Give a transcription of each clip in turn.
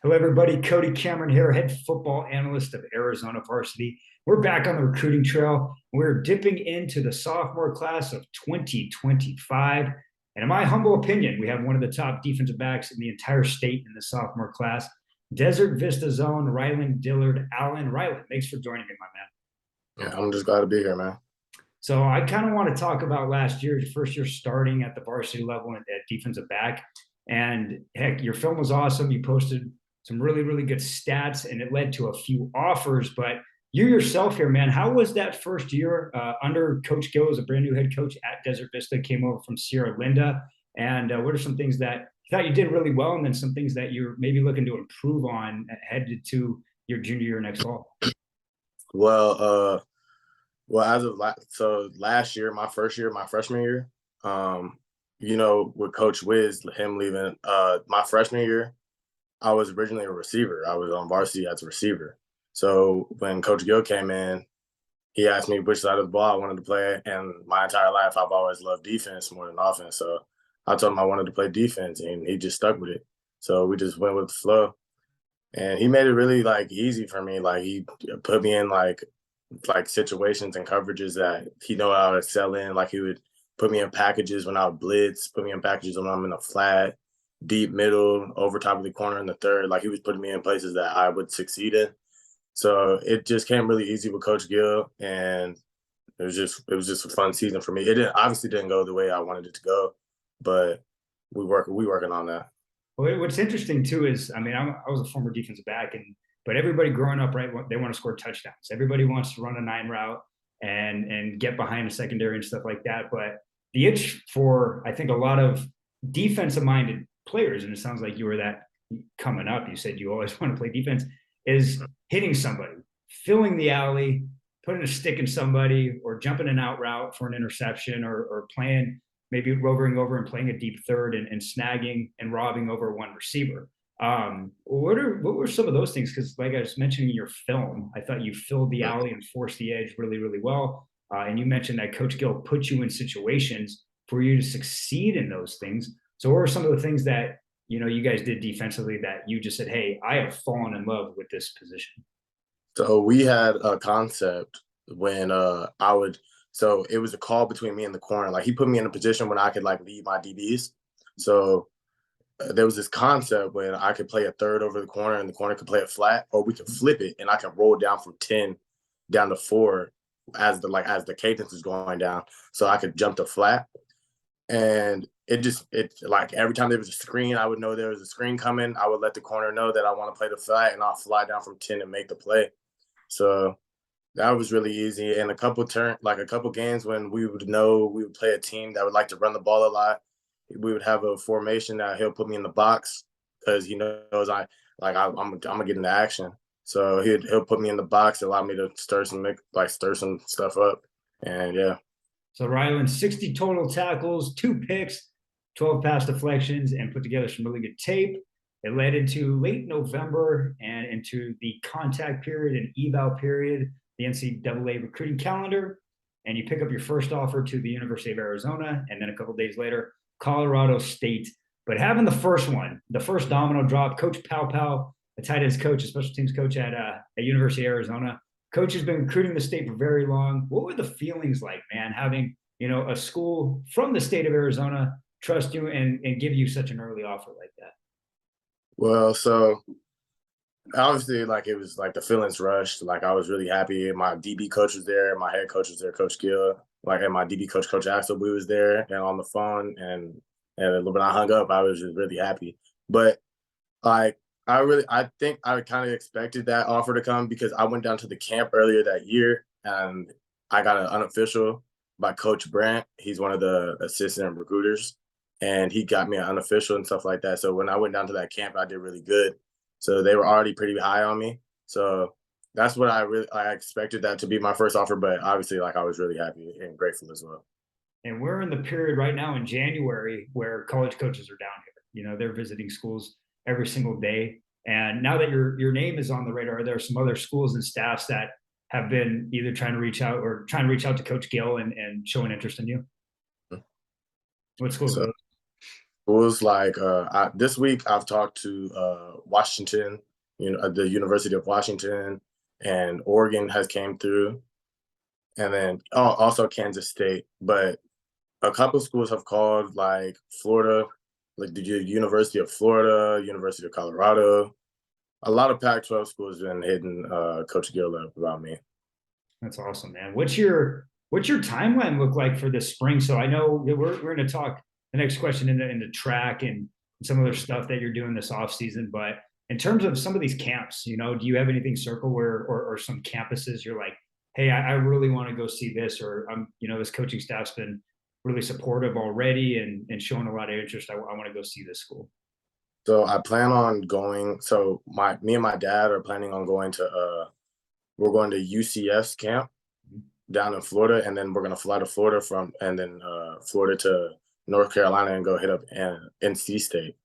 Hello, everybody. Cody Cameron here, head football analyst of Arizona Varsity. We're back on the recruiting trail. We're dipping into the sophomore class of 2025. And in my humble opinion, we have one of the top defensive backs in the entire state in the sophomore class, Desert Vista Zone, Rylon Dillard-Allen. Rylon, thanks for joining me, my man. Yeah, I'm just glad to be here, man. So I kind of want to talk about last year, your first year starting at the varsity level at defensive back. And heck, your film was awesome. You posted some really, really good stats, and it led to a few offers. But you yourself here, man, how was that first year under Coach Gill as a brand new head coach at Desert Vista, came over from Sierra Linda? And what are some things that you thought you did really well, and then some things that you're maybe looking to improve on headed to your junior year next fall? Well, as of last year, my freshman year, with Coach Wiz, him leaving, my freshman year, I was originally a receiver. I was on varsity as a receiver. So when Coach Gill came in, he asked me which side of the ball I wanted to play. And my entire life, I've always loved defense more than offense. So I told him I wanted to play defense, and he just stuck with it. So we just went with the flow. And he made it really easy for me. Like he put me in like situations and coverages that he know I would excel in. Like he would put me in packages when I would blitz, put me in packages when I'm in a flat, deep middle, over top of the corner in the third. Like he was putting me in places that I would succeed in. So it just came really easy with Coach Gill, and it was just a fun season for me. It obviously didn't go the way I wanted it to go, but we working on that. Well, what's interesting too is, I mean, I was a former defensive back, but everybody growing up, right, they want to score touchdowns. Everybody wants to run a 9 route and get behind a secondary and stuff like that. But the itch for, I think, a lot of defensive minded players, and it sounds like you were that coming up. You said you always want to play defense, is hitting somebody, filling the alley, putting a stick in somebody, or jumping an out route for an interception, or playing, maybe rovering over and playing a deep third and snagging and robbing over one receiver. What were some of those things? Because like I was mentioning in your film, I thought you filled the alley and forced the edge really, really well. And you mentioned that Coach Gill put you in situations for you to succeed in those things. So what are some of the things that you guys did defensively that you just said, hey, I have fallen in love with this position? So we had a concept when so it was a call between me and the corner. Like he put me in a position when I could lead my DBs. So there was this concept when I could play a third over the corner and the corner could play it flat, or we could flip it and I can roll down from 10 down to 4 as the cadence is going down. So I could jump to flat. And it every time there was a screen, I would know there was a screen coming. I would let the corner know that I want to play the flat, and I'll fly down from 10 and make the play. So that was really easy. And a couple games when we would play a team that would like to run the ball a lot. We would have a formation that he'll put me in the box because he knows I'm gonna get into action. So he'll put me in the box, allow me to stir some stuff up, and yeah. So Rylon, 60 total tackles, 2 picks, 12 pass deflections, and put together some really good tape. It led into late November and into the contact period and eval period, the NCAA recruiting calendar, and you pick up your first offer to the University of Arizona, and then a couple days later, Colorado State. But having the first domino drop, Coach Pow, a tight ends coach, a special teams coach at University of Arizona. Coach has been recruiting the state for very long. What were the feelings like, man, having a school from the state of Arizona trust you and give you such an early offer like that? Well, so obviously, it was the feelings rushed. I was really happy. My DB coach was there. My head coach was there, Coach Gill. And my DB coach, Coach Axelby, was there and on the phone. And when I hung up, I was just really happy. But I think I kind of expected that offer to come because I went down to the camp earlier that year and I got an unofficial by Coach Brandt. He's one of the assistant recruiters, and he got me an unofficial and stuff like that. So when I went down to that camp, I did really good. So they were already pretty high on me. So that's what I expected that to be my first offer, but obviously I was really happy and grateful as well. And we're in the period right now in January where college coaches are down here. They're visiting schools every single day. And now that your name is on the radar, there are some other schools and staffs that have been either trying to reach out to Coach Gill and showing interest in you. What schools? So, schools. Like this week, I've talked to Washington, the University of Washington, and Oregon has came through, and then also Kansas State. But a couple schools have called, like Florida, like the University of Florida, University of Colorado. A lot of Pac-12 schools been hitting Coach Gill up about me. That's awesome, man. What's your timeline look like for this spring? So I know that we're going to talk the next question into track and some other stuff that you're doing this off season. But in terms of some of these camps, do you have anything circle where or some campuses you're like, hey, I really want to go see this, or this coaching staff's been really supportive already and showing a lot of interest. I want to go see this school. So I plan on going. So me and my dad are planning on going to we're going to UCF's camp down in Florida, and then we're gonna fly to Florida and then Florida to North Carolina and go hit up NC State.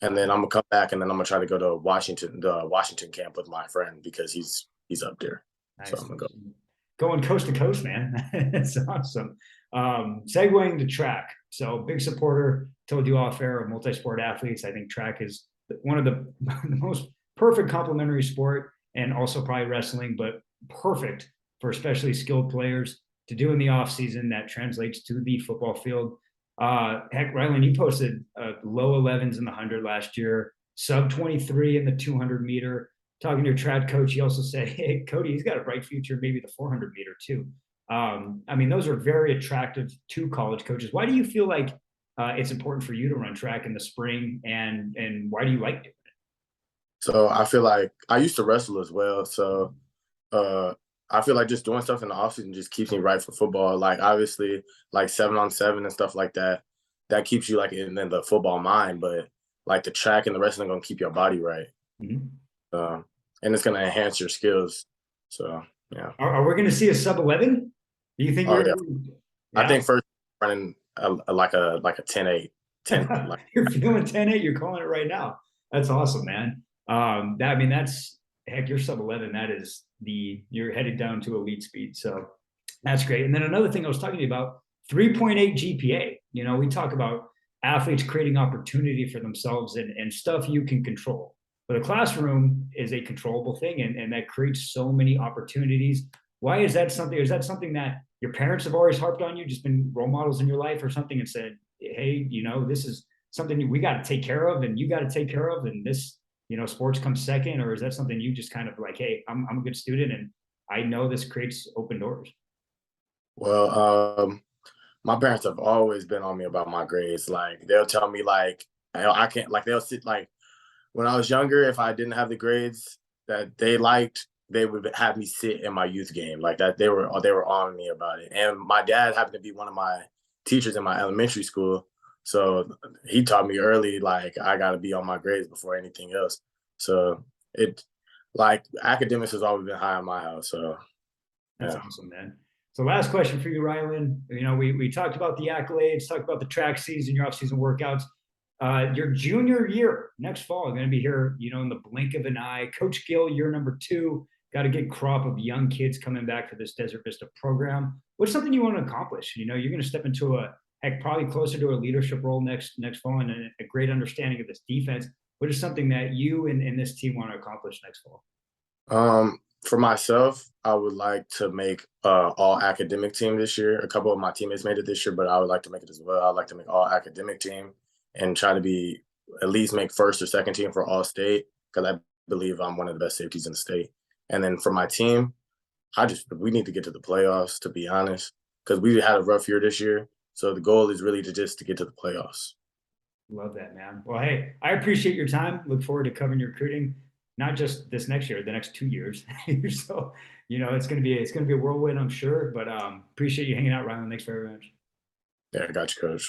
And then I'm gonna come back, and then I'm gonna try to go to the Washington camp with my friend because he's up there. Nice. So I'm gonna go. Going coast to coast, man. It's awesome. Segueing to track. So big supporter, told you off air, of multi-sport athletes. I think track is one of the most perfect complementary sport, and also probably wrestling, but perfect for especially skilled players to do in the off season that translates to the football field. Heck, Rylon, you posted low 11s in the 100 last year, sub 23 in the 200 meter. Talking to your trad coach, he also said, hey, Cody, he's got a bright future, maybe the 400 meter too. I mean, those are very attractive to college coaches. Why do you feel like it's important for you to run track in the spring, and why do you like doing it? So I feel like I used to wrestle as well. So I feel like just doing stuff in the offseason just keeps me right for football. Like obviously, like 7-on-7 and stuff like that, that keeps you like in the football mind. But like the track and the wrestling gonna keep your body right, and it's gonna enhance your skills. So yeah. Are we going to see a sub 11? Do you think Oh we're? yeah. Yeah. I think first running like a 10-8, 10. Like, You're feeling 10-8. You're calling it right now. That's awesome, man. I mean, that's heck. You're sub 11. That is you're headed down to elite speed. So that's great. And then another thing I was talking to you about, 3.8 GPA. We talk about athletes creating opportunity for themselves and stuff you can control. But a classroom is a controllable thing, and that creates so many opportunities. Why is that something? Is that something that your parents have always harped on you, just been role models in your life or something, and said, hey, this is something we got to take care of, and you got to take care of, and this, sports comes second? Or is that something you just kind of like, hey, I'm a good student, and I know this creates open doors? well, my parents have always been on me about my grades. Like they'll tell me like I can't, like they'll sit like when I was younger, if I didn't have the grades that they liked, they would have me sit in my youth game like that. They were on me about it. And my dad happened to be one of my teachers in my elementary school, so he taught me early like I got to be on my grades before anything else. So it like academics has always been high in my house. So That's yeah. awesome, man. So last question for you, Rylon. We talked about the accolades, talked about the track season, your off-season workouts. Your junior year next fall, going to be here, in the blink of an eye. Coach Gill, year number 2, got a good crop of young kids coming back for this Desert Vista program. What's something you want to accomplish? You're going to step into probably closer to a leadership role next fall, and a great understanding of this defense. What is something that you and this team want to accomplish next fall? For myself, I would like to make all academic team this year. A couple of my teammates made it this year, but I would like to make it as well. I'd like to make all academic team and try to be at least make first or second team for all state, because I believe I'm one of the best safeties in the state. And then for my team, we need to get to the playoffs, to be honest, because we had a rough year this year. So the goal is really to get to the playoffs. Love that, man. Well, hey, I appreciate your time. Look forward to covering your recruiting, not just this next year, the next 2 years. So, it's gonna be a whirlwind, I'm sure. But appreciate you hanging out, Rylon. Thanks very much. Yeah, I got you, Coach.